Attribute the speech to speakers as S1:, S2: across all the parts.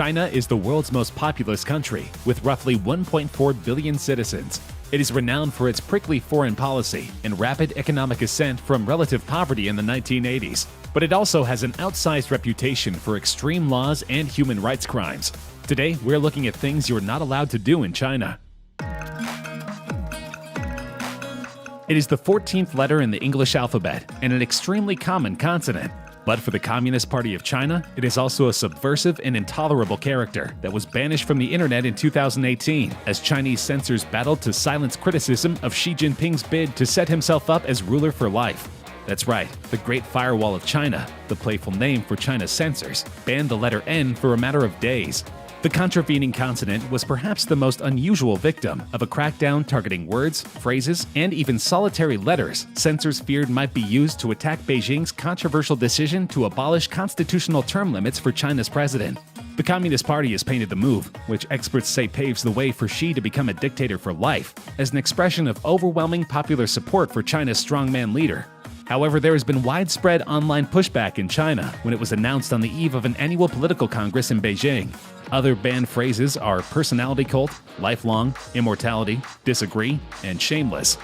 S1: China is the world's most populous country, with roughly 1.4 billion citizens. It is renowned for its prickly foreign policy and rapid economic ascent from relative poverty in the 1980s. But it also has an outsized reputation for extreme laws and human rights crimes. Today, we're looking at things you're not allowed to do in China. It is the 14th letter in the English alphabet and an extremely common consonant. But for the Communist Party of China, it is also a subversive and intolerable character that was banished from the internet in 2018 as Chinese censors battled to silence criticism of Xi Jinping's bid to set himself up as ruler for life. That's right, the Great Firewall of China, the playful name for China's censors, banned the letter N for a matter of days. The contravening consonant was perhaps the most unusual victim of a crackdown targeting words, phrases, and even solitary letters censors feared might be used to attack Beijing's controversial decision to abolish constitutional term limits for China's president. The Communist Party has painted the move, which experts say paves the way for Xi to become a dictator for life, as an expression of overwhelming popular support for China's strongman leader. However, there has been widespread online pushback in China when it was announced on the eve of an annual political congress in Beijing. Other banned phrases are personality cult, lifelong, immortality, disagree, and shameless.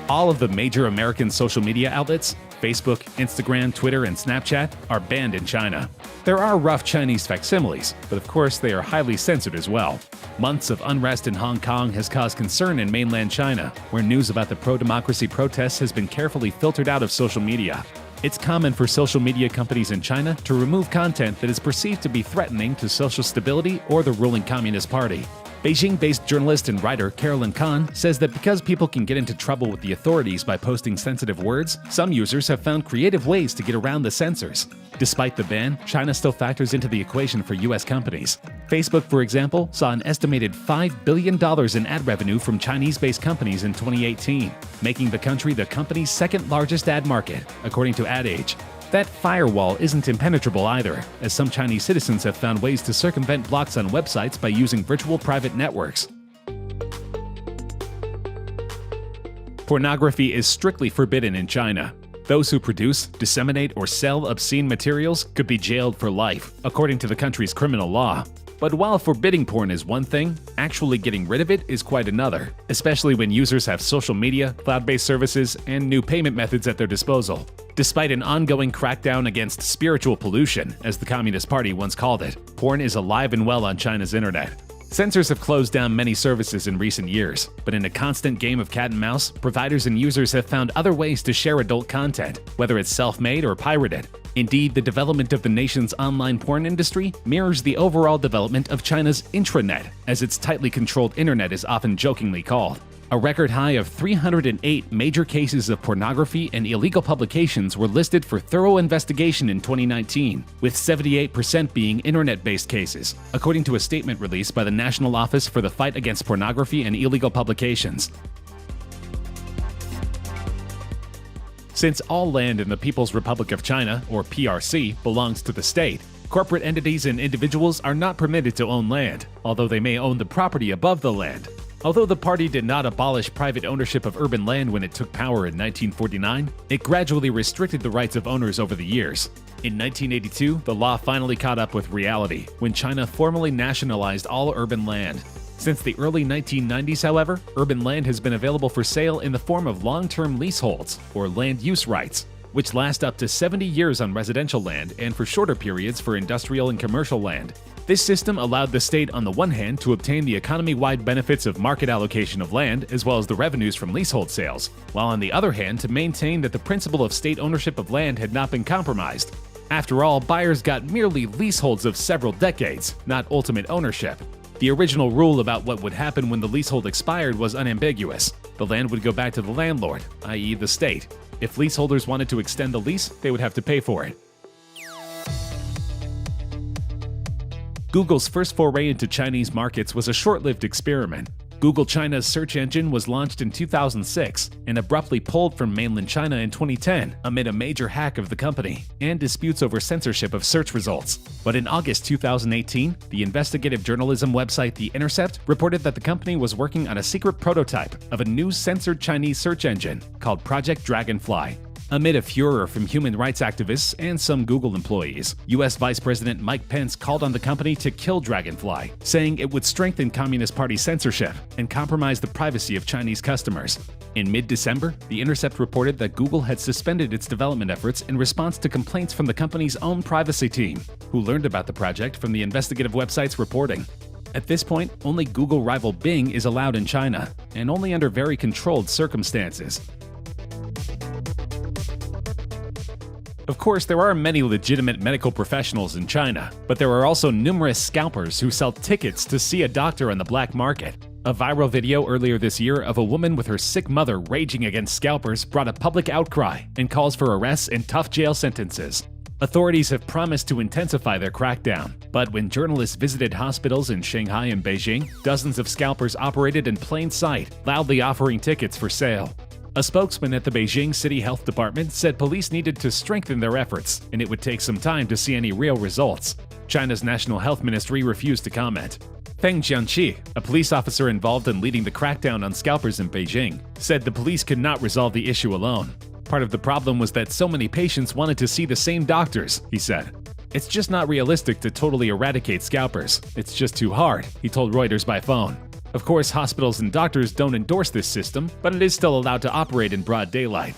S1: All of the major American social media outlets, Facebook, Instagram, Twitter, and Snapchat, are banned in China. There are rough Chinese facsimiles, but of course they are highly censored as well. Months of unrest in Hong Kong has caused concern in mainland China, where news about the pro-democracy protests has been carefully filtered out of social media. It's common for social media companies in China to remove content that is perceived to be threatening to social stability or the ruling Communist Party. Beijing-based journalist and writer Carolyn Kahn says that because people can get into trouble with the authorities by posting sensitive words, some users have found creative ways to get around the censors. Despite the ban, China still factors into the equation for U.S. companies. Facebook, for example, saw an estimated $5 billion in ad revenue from Chinese-based companies in 2018, making the country the company's second largest ad market, according to Ad Age. That firewall isn't impenetrable either, as some Chinese citizens have found ways to circumvent blocks on websites by using virtual private networks. Pornography is strictly forbidden in China. Those who produce, disseminate, or sell obscene materials could be jailed for life, according to the country's criminal law. But while forbidding porn is one thing, actually getting rid of it is quite another, especially when users have social media, cloud-based services, and new payment methods at their disposal. Despite an ongoing crackdown against spiritual pollution, as the Communist Party once called it, porn is alive and well on China's internet. Censors have closed down many services in recent years, but in a constant game of cat and mouse, providers and users have found other ways to share adult content, whether it's self-made or pirated. Indeed, the development of the nation's online porn industry mirrors the overall development of China's intranet, as its tightly controlled internet is often jokingly called. A record high of 308 major cases of pornography and illegal publications were listed for thorough investigation in 2019, with 78% being internet-based cases, according to a statement released by the National Office for the Fight Against Pornography and Illegal Publications. Since all land in the People's Republic of China, or PRC, belongs to the state, corporate entities and individuals are not permitted to own land, although they may own the property above the land. Although the party did not abolish private ownership of urban land when it took power in 1949, it gradually restricted the rights of owners over the years. In 1982, the law finally caught up with reality when China formally nationalized all urban land. Since the early 1990s, however, urban land has been available for sale in the form of long-term leaseholds, or land use rights, which last up to 70 years on residential land and for shorter periods for industrial and commercial land. This system allowed the state on the one hand to obtain the economy-wide benefits of market allocation of land as well as the revenues from leasehold sales, while on the other hand to maintain that the principle of state ownership of land had not been compromised. After all, buyers got merely leaseholds of several decades, not ultimate ownership. The original rule about what would happen when the leasehold expired was unambiguous. The land would go back to the landlord, i.e. the state. If leaseholders wanted to extend the lease, they would have to pay for it. Google's first foray into Chinese markets was a short-lived experiment. Google China's search engine was launched in 2006 and abruptly pulled from mainland China in 2010 amid a major hack of the company and disputes over censorship of search results. But in August 2018, the investigative journalism website The Intercept reported that the company was working on a secret prototype of a new censored Chinese search engine called Project Dragonfly. Amid a furor from human rights activists and some Google employees, U.S. Vice President Mike Pence called on the company to kill Dragonfly, saying it would strengthen Communist Party censorship and compromise the privacy of Chinese customers. In mid-December, The Intercept reported that Google had suspended its development efforts in response to complaints from the company's own privacy team, who learned about the project from the investigative website's reporting. At this point, only Google rival Bing is allowed in China, and only under very controlled circumstances. Of course, there are many legitimate medical professionals in China, but there are also numerous scalpers who sell tickets to see a doctor on the black market. A viral video earlier this year of a woman with her sick mother raging against scalpers brought a public outcry and calls for arrests and tough jail sentences. Authorities have promised to intensify their crackdown, but when journalists visited hospitals in Shanghai and Beijing, dozens of scalpers operated in plain sight, loudly offering tickets for sale. A spokesman at the Beijing City Health Department said police needed to strengthen their efforts, and it would take some time to see any real results. China's National Health Ministry refused to comment. Feng Jianqi, a police officer involved in leading the crackdown on scalpers in Beijing, said the police could not resolve the issue alone. Part of the problem was that so many patients wanted to see the same doctors, he said. It's just not realistic to totally eradicate scalpers. It's just too hard, he told Reuters by phone. Of course, hospitals and doctors don't endorse this system, but it is still allowed to operate in broad daylight.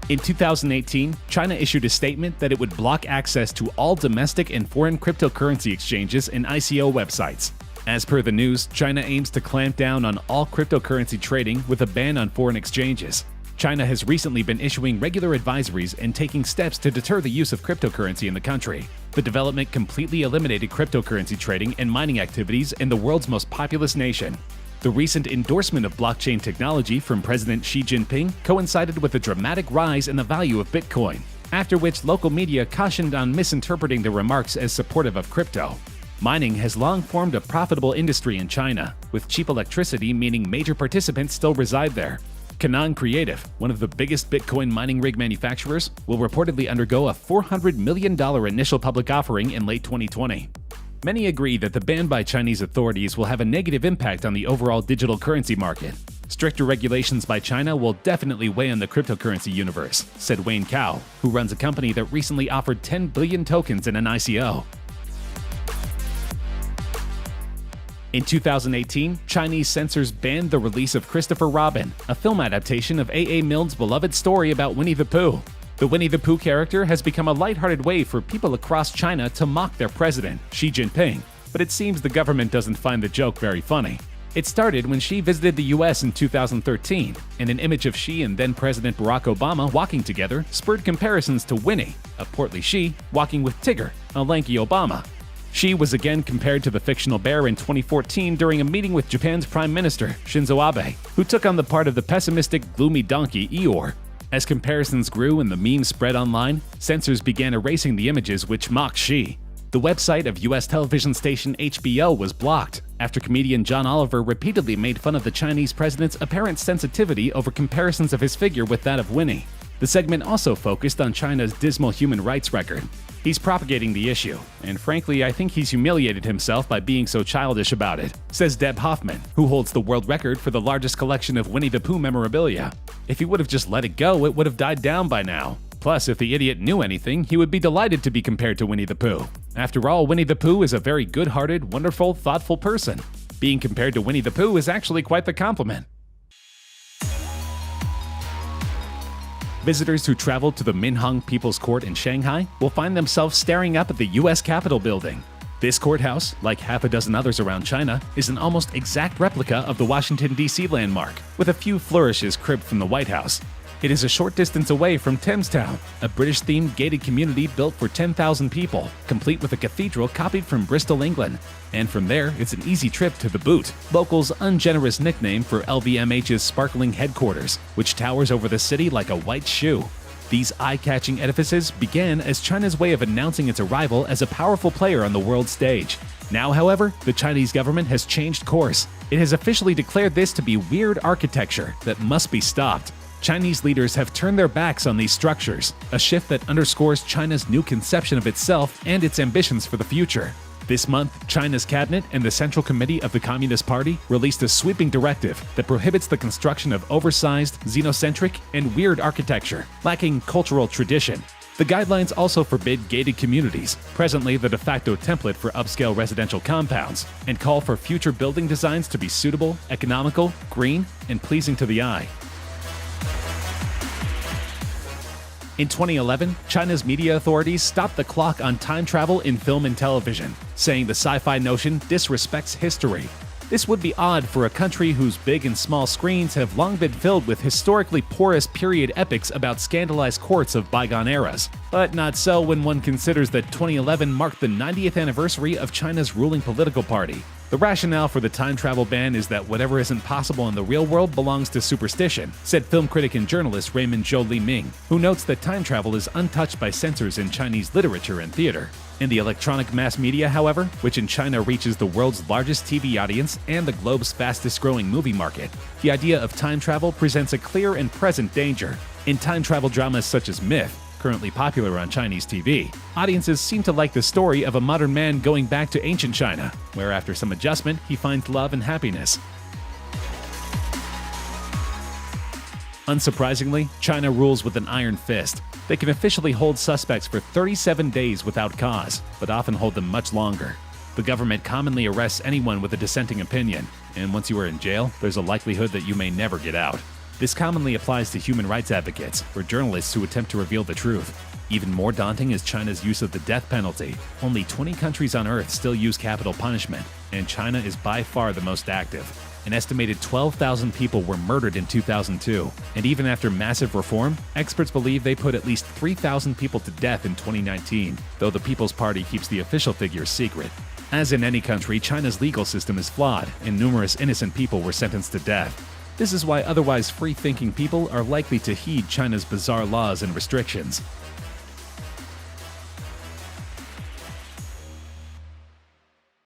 S1: In 2018, China issued a statement that it would block access to all domestic and foreign cryptocurrency exchanges and ICO websites. As per the news, China aims to clamp down on all cryptocurrency trading with a ban on foreign exchanges. China has recently been issuing regular advisories and taking steps to deter the use of cryptocurrency in the country. The development completely eliminated cryptocurrency trading and mining activities in the world's most populous nation. The recent endorsement of blockchain technology from President Xi Jinping coincided with a dramatic rise in the value of Bitcoin, after which local media cautioned on misinterpreting the remarks as supportive of crypto. Mining has long formed a profitable industry in China, with cheap electricity meaning major participants still reside there. Canaan Creative, one of the biggest Bitcoin mining rig manufacturers, will reportedly undergo a $400 million initial public offering in late 2020. Many agree that the ban by Chinese authorities will have a negative impact on the overall digital currency market. Stricter regulations by China will definitely weigh on the cryptocurrency universe, said Wayne Cao, who runs a company that recently offered 10 billion tokens in an ICO. In 2018, Chinese censors banned the release of Christopher Robin, a film adaptation of A.A. Milne's beloved story about Winnie the Pooh. The Winnie the Pooh character has become a lighthearted way for people across China to mock their president, Xi Jinping, but it seems the government doesn't find the joke very funny. It started when Xi visited the US in 2013, and an image of Xi and then-President Barack Obama walking together spurred comparisons to Winnie, a portly Xi, walking with Tigger, a lanky Obama. Xi was again compared to the fictional bear in 2014 during a meeting with Japan's Prime Minister, Shinzo Abe, who took on the part of the pessimistic, gloomy donkey Eeyore. As comparisons grew and the memes spread online, censors began erasing the images which mocked Xi. The website of US television station HBO was blocked after comedian John Oliver repeatedly made fun of the Chinese president's apparent sensitivity over comparisons of his figure with that of Winnie. The segment also focused on China's dismal human rights record. He's propagating the issue, and frankly, I think he's humiliated himself by being so childish about it, says Deb Hoffman, who holds the world record for the largest collection of Winnie the Pooh memorabilia. If he would have just let it go, it would have died down by now. Plus, if the idiot knew anything, he would be delighted to be compared to Winnie the Pooh. After all, Winnie the Pooh is a very good-hearted, wonderful, thoughtful person. Being compared to Winnie the Pooh is actually quite the compliment. Visitors who travel to the Minhang People's Court in Shanghai will find themselves staring up at the U.S. Capitol building. This courthouse, like half a dozen others around China, is an almost exact replica of the Washington, D.C. landmark, with a few flourishes cribbed from the White House. It is a short distance away from Thamestown, a British-themed gated community built for 10,000 people, complete with a cathedral copied from Bristol, England. And from there, it's an easy trip to the Boot, locals' ungenerous nickname for LVMH's sparkling headquarters, which towers over the city like a white shoe. These eye-catching edifices began as China's way of announcing its arrival as a powerful player on the world stage. Now, however, the Chinese government has changed course. It has officially declared this to be weird architecture that must be stopped. Chinese leaders have turned their backs on these structures, a shift that underscores China's new conception of itself and its ambitions for the future. This month, China's cabinet and the Central Committee of the Communist Party released a sweeping directive that prohibits the construction of oversized, xenocentric, and weird architecture, lacking cultural tradition. The guidelines also forbid gated communities, presently the de facto template for upscale residential compounds, and call for future building designs to be suitable, economical, green, and pleasing to the eye. In 2011, China's media authorities stopped the clock on time travel in film and television, saying the sci-fi notion disrespects history. This would be odd for a country whose big and small screens have long been filled with historically porous period epics about scandalized courts of bygone eras. But not so when one considers that 2011 marked the 90th anniversary of China's ruling political party. The rationale for the time travel ban is that whatever isn't possible in the real world belongs to superstition, said film critic and journalist Raymond Zhou Li-ming, who notes that time travel is untouched by censors in Chinese literature and theater. In the electronic mass media, however, which in China reaches the world's largest TV audience and the globe's fastest-growing movie market, the idea of time travel presents a clear and present danger. In time travel dramas such as Myth, currently popular on Chinese TV, audiences seem to like the story of a modern man going back to ancient China, where after some adjustment, he finds love and happiness. Unsurprisingly, China rules with an iron fist. They can officially hold suspects for 37 days without cause, but often hold them much longer. The government commonly arrests anyone with a dissenting opinion, and once you are in jail, there's a likelihood that you may never get out. This commonly applies to human rights advocates or journalists who attempt to reveal the truth. Even more daunting is China's use of the death penalty. Only 20 countries on Earth still use capital punishment, and China is by far the most active. An estimated 12,000 people were murdered in 2002, and even after massive reform, experts believe they put at least 3,000 people to death in 2019, though the People's Party keeps the official figures secret. As in any country, China's legal system is flawed, and numerous innocent people were sentenced to death. This is why otherwise free-thinking people are likely to heed China's bizarre laws and restrictions.